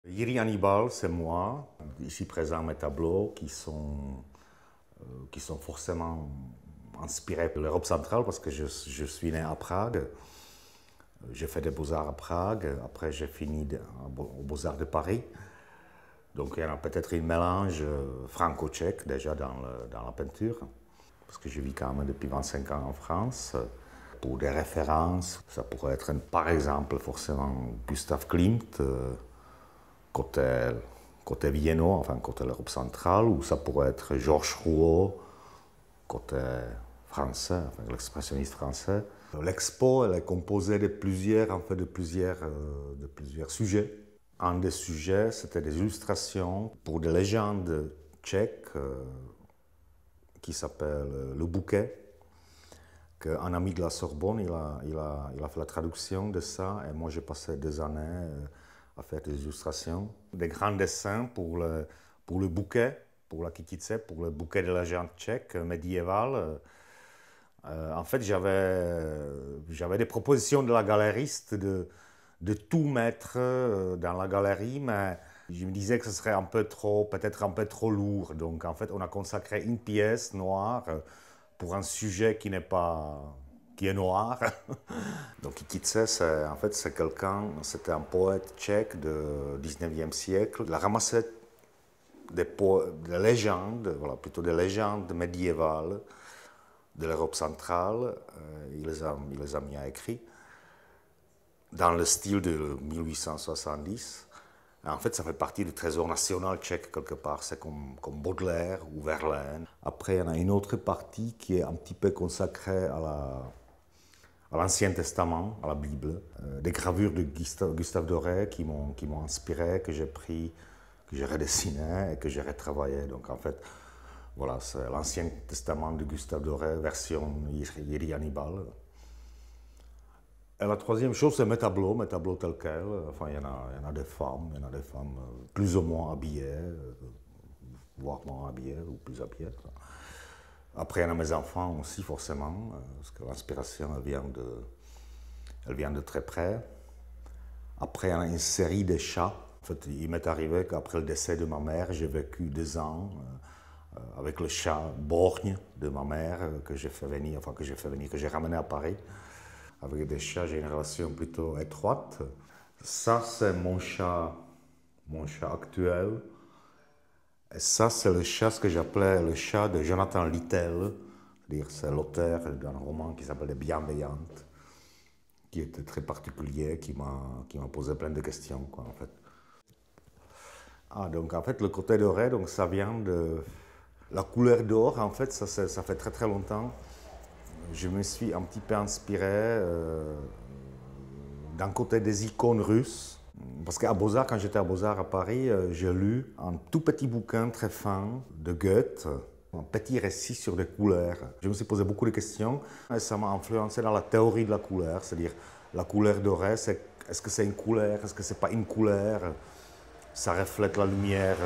Jiří Hannibal, c'est moi. Ici présent mes tableaux qui sont forcément inspirés de l'Europe centrale parce que je suis né à Prague. J'ai fait des beaux-arts à Prague, après j'ai fini aux beaux-arts de Paris. Donc il y en a peut-être un mélange franco-tchèque déjà dans la peinture, parce que je vis quand même depuis 25 ans en France. Pour des références, ça pourrait être par exemple forcément Gustav Klimt, côté viennois, enfin côté l'Europe centrale, ou ça pourrait être Georges Rouault, côté français, enfin, l'expressionniste français. L'expo, elle est composée de plusieurs sujets. Un des sujets, c'était des illustrations pour des légendes tchèques qui s'appelle Le Bouquet. Un ami de la Sorbonne, il a fait la traduction de ça, et moi j'ai passé des années à faire des illustrations. Des grands dessins pour le bouquet, pour la kytice, pour le bouquet de la légende tchèque médiévale. En fait, j'avais des propositions de la galeriste de tout mettre dans la galerie, mais je me disais que ce serait peut-être un peu trop lourd. Donc, en fait, on a consacré une pièce noire pour un sujet qui est noir. Donc, Kytice, c'était un poète tchèque du 19e siècle. Il a ramassé des légendes, voilà, plutôt des légendes médiévales de l'Europe centrale, il les a mis à écrit dans le style de 1870. Et en fait, ça fait partie du trésor national tchèque quelque part. C'est comme Baudelaire ou Verlaine. Après, il y en a une autre partie qui est un petit peu consacrée à l'Ancien Testament, à la Bible. Des gravures de Gustave Doré qui m'ont inspiré, que j'ai pris, que j'ai redessiné et que j'ai retravaillé. Donc en fait, voilà, c'est l'Ancien Testament de Gustave Doré, version Jiří Hannibal. Et la troisième chose, c'est mes tableaux tels quels. Enfin, il y en a des femmes, plus ou moins habillées, voire moins habillées ou plus habillées. Après, il y en a mes enfants aussi, forcément, parce que l'inspiration, elle vient de très près. Après, il y en a une série de chats. En fait, il m'est arrivé qu'après le décès de ma mère, j'ai vécu 2 ans avec le chat borgne de ma mère que j'ai ramené à Paris. Avec des chats, j'ai une relation plutôt étroite. Ça, c'est mon chat actuel. Et ça, c'est le chat, ce que j'appelais le chat de Jonathan Littell. C'est-à-dire, c'est l'auteur d'un roman qui s'appelle Les Bienveillantes, qui était très particulier, qui m'a posé plein de questions, quoi, en fait. Ah, donc en fait, le côté doré, donc ça vient de la couleur d'or. En fait, ça fait très très longtemps. Je me suis un petit peu inspiré d'un côté des icônes russes. Parce qu'à Beaux-Arts, quand j'étais à Beaux-Arts à Paris, j'ai lu un tout petit bouquin très fin de Goethe, un petit récit sur les couleurs. Je me suis posé beaucoup de questions et ça m'a influencé dans la théorie de la couleur. C'est-à-dire, la couleur dorée, est-ce que c'est une couleur, est-ce que c'est pas une couleur? Ça reflète la lumière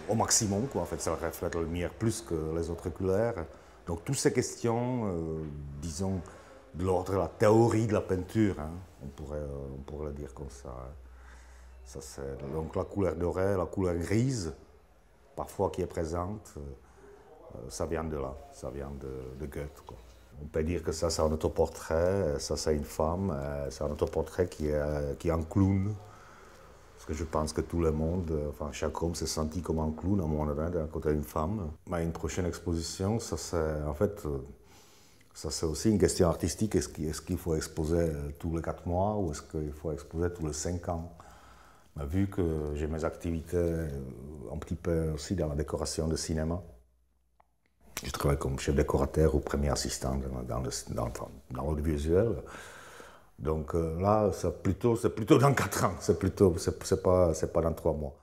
au maximum, quoi. En fait, ça reflète la lumière plus que les autres couleurs. Donc, toutes ces questions, disons, de l'ordre de la théorie de la peinture, hein, on pourrait le dire comme ça. Ça c'est donc la couleur dorée, la couleur grise, parfois qui est présente, ça vient de là, ça vient de Goethe, quoi. On peut dire que ça c'est un autoportrait, ça c'est une femme, c'est un autoportrait qui est un clown. Parce que je pense que tout le monde, enfin chaque homme s'est senti comme un clown à un moment donné d'un côté d'une femme. Mais une prochaine exposition, ça c'est aussi une question artistique. Est-ce qu'il faut exposer tous les 4 mois ou est-ce qu'il faut exposer tous les 5 ans? Mais vu que j'ai mes activités un petit peu aussi dans la décoration de cinéma, je travaille comme chef décorateur ou premier assistant dans l'audiovisuel. Donc là, c'est plutôt dans 4 ans, c'est pas dans 3 mois.